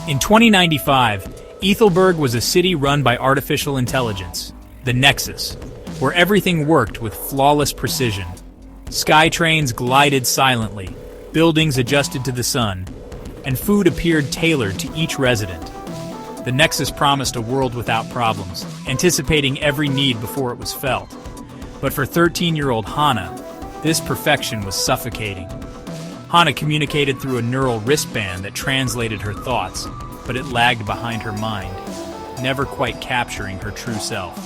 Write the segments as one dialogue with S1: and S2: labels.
S1: In 2095, Ethelberg was a city run by artificial intelligence, the Nexus, where everything worked with flawless precision. Sky trains glided silently, buildings adjusted to the sun, and food appeared tailored to each resident. The Nexus promised a world without problems, anticipating every need before it was felt. But for 13-year-old Hana, this perfection was suffocating. Hana communicated through a neural wristband that translated her thoughts, but it lagged behind her mind, never quite capturing her true self.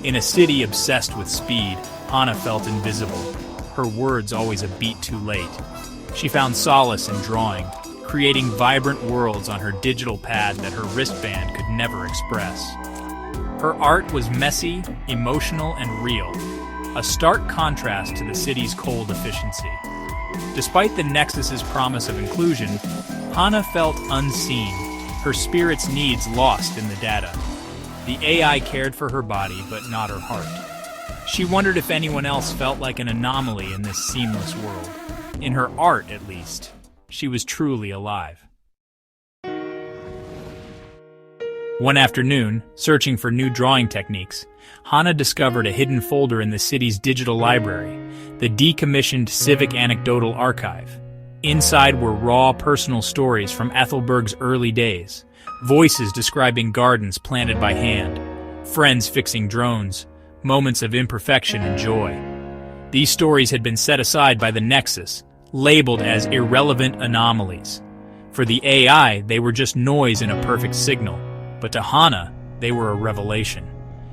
S1: In a city obsessed with speed, Hana felt invisible, her words always a beat too late. She found solace in drawing, creating vibrant worlds on her digital pad that her wristband could never express. Her art was messy, emotional, and real, a stark contrast to the city's cold efficiency. Despite the Nexus's promise of inclusion, Hana felt unseen, her spirit's needs lost in the data. The AI cared for her body, but not her heart. She wondered if anyone else felt like an anomaly in this seamless world. In her art, at least, she was truly alive. One afternoon, searching for new drawing techniques, Hana discovered a hidden folder in the city's digital library, the decommissioned Civic Anecdotal Archive. Inside were raw personal stories from Ethelberg's early days, voices describing gardens planted by hand, friends fixing drones, moments of imperfection and joy. These stories had been set aside by the Nexus, labeled as irrelevant anomalies. For the AI, they were just noise in a perfect signal, but to Hana, they were a revelation.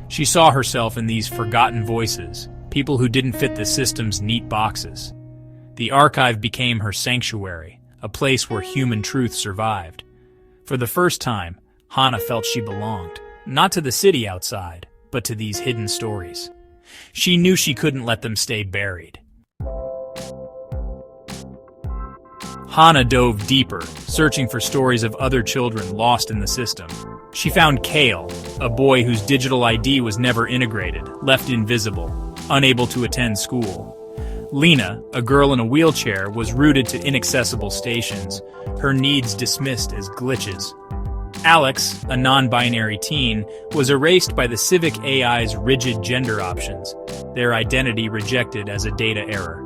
S1: She saw herself in these forgotten voices, people who didn't fit the system's neat boxes. The archive became her sanctuary, a place where human truth survived. For the first time, Hana felt she belonged, not to the city outside, but to these hidden stories. She knew she couldn't let them stay buried. Hana dove deeper, searching for stories of other children lost in the system. She found Kale, a boy whose digital ID was never integrated, left invisible, unable to attend school. Lena, a girl in a wheelchair, was routed to inaccessible stations, her needs dismissed as glitches. Alex, a non-binary teen, was erased by the Civic AI's rigid gender options, their identity rejected as a data error.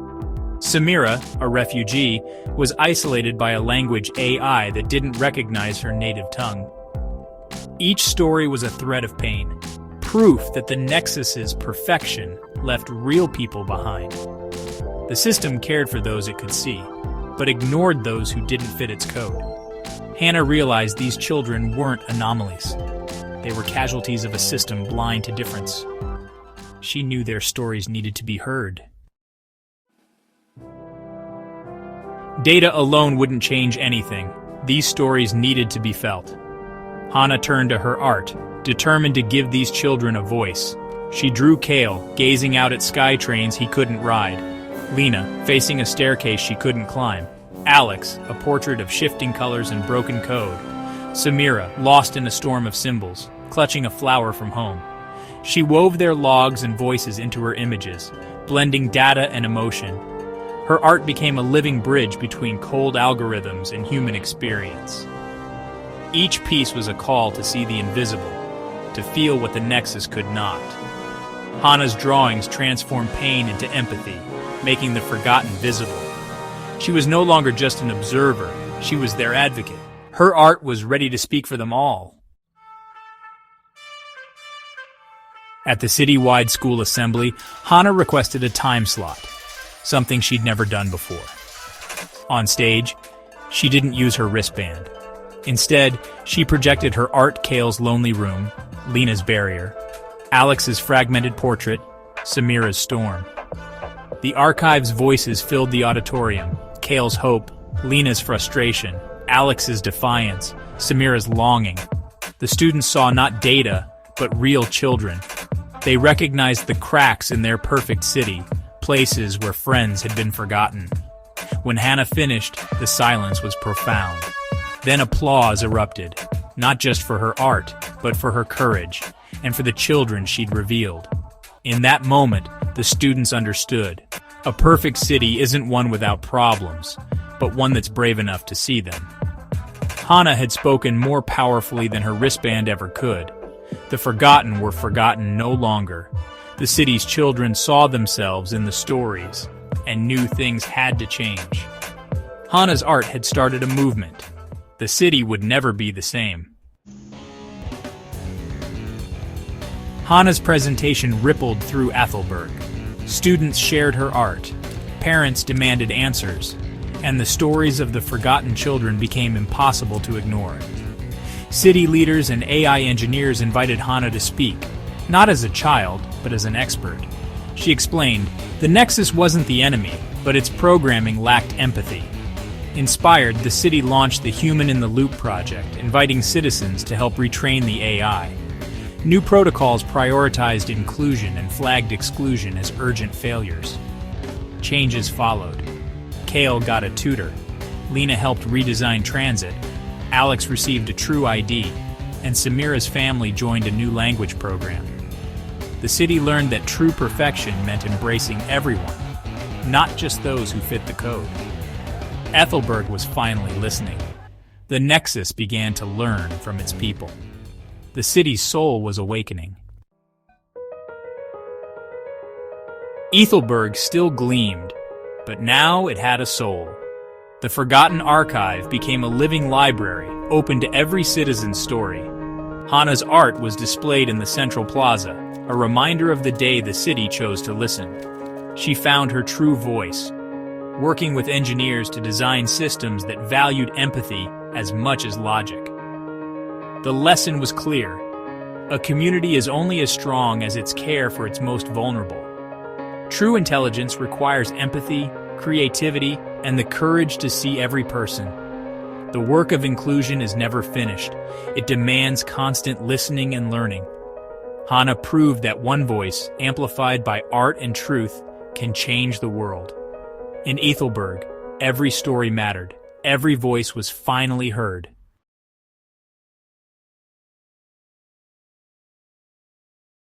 S1: Samira, a refugee, was isolated by a language AI that didn't recognize her native tongue. Each story was a thread of pain, proof that the Nexus's perfection left real people behind. The system cared for those it could see, but ignored those who didn't fit its code. Hana realized these children weren't anomalies. They were casualties of a system blind to difference. She knew their stories needed to be heard. Data alone wouldn't change anything. These stories needed to be felt. Hana turned to her art, determined to give these children a voice. She drew Kale, gazing out at sky trains he couldn't ride. Lena, facing a staircase she couldn't climb. Alex, a portrait of shifting colors and broken code. Samira, lost in a storm of symbols, clutching a flower from home. She wove their logs and voices into her images, blending data and emotion. Her art became a living bridge between cold algorithms and human experience. Each piece was a call to see the invisible, to feel what the Nexus could not. Hana's drawings transformed pain into empathy, making the forgotten visible. She was no longer just an observer, she was their advocate. Her art was ready to speak for them all. At the city-wide school assembly, Hana requested a time slot, something she'd never done before. On stage, she didn't use her wristband. Instead, she projected her art Kale's lonely room, Lena's barrier, Alex's fragmented portrait, Samira's storm. The archive's voices filled the auditorium, Kale's hope, Lena's frustration, Alex's defiance, Samira's longing. The students saw not data, but real children. They recognized the cracks in their perfect city, places where friends had been forgotten. When Hana finished, the silence was profound. Then applause erupted, not just for her art, but for her courage, and for the children she'd revealed. In that moment, the students understood. A perfect city isn't one without problems, but one that's brave enough to see them. Hana had spoken more powerfully than her wristband ever could. The forgotten were forgotten no longer. The city's children saw themselves in the stories, and knew things had to change. Hana's art had started a movement. The city would never be the same. Hana's presentation rippled through Ethelberg. Students shared her art, parents demanded answers, and the stories of the forgotten children became impossible to ignore. City leaders and AI engineers invited Hana to speak, not as a child, but as an expert. She explained, the Nexus wasn't the enemy, but its programming lacked empathy. Inspired, the city launched the Human in the Loop project, inviting citizens to help retrain the AI. New protocols prioritized inclusion and flagged exclusion as urgent failures. Changes followed. Kale got a tutor. Lena helped redesign transit. Alex received a true ID. And Samira's family joined a new language program. The city learned that true perfection meant embracing everyone, not just those who fit the code. Ethelberg was finally listening. The Nexus began to learn from its people. The city's soul was awakening. Ethelberg still gleamed, but now it had a soul. The Forgotten Archive became a living library, open to every citizen's story. Hana's art was displayed in the central plaza, a reminder of the day the city chose to listen. She found her true voice, working with engineers to design systems that valued empathy as much as logic. The lesson was clear. A community is only as strong as its care for its most vulnerable. True intelligence requires empathy, creativity, and the courage to see every person. The work of inclusion is never finished. It demands constant listening and learning. Hana proved that one voice, amplified by art and truth, can change the world. In Ethelberg, every story mattered. Every voice was finally heard.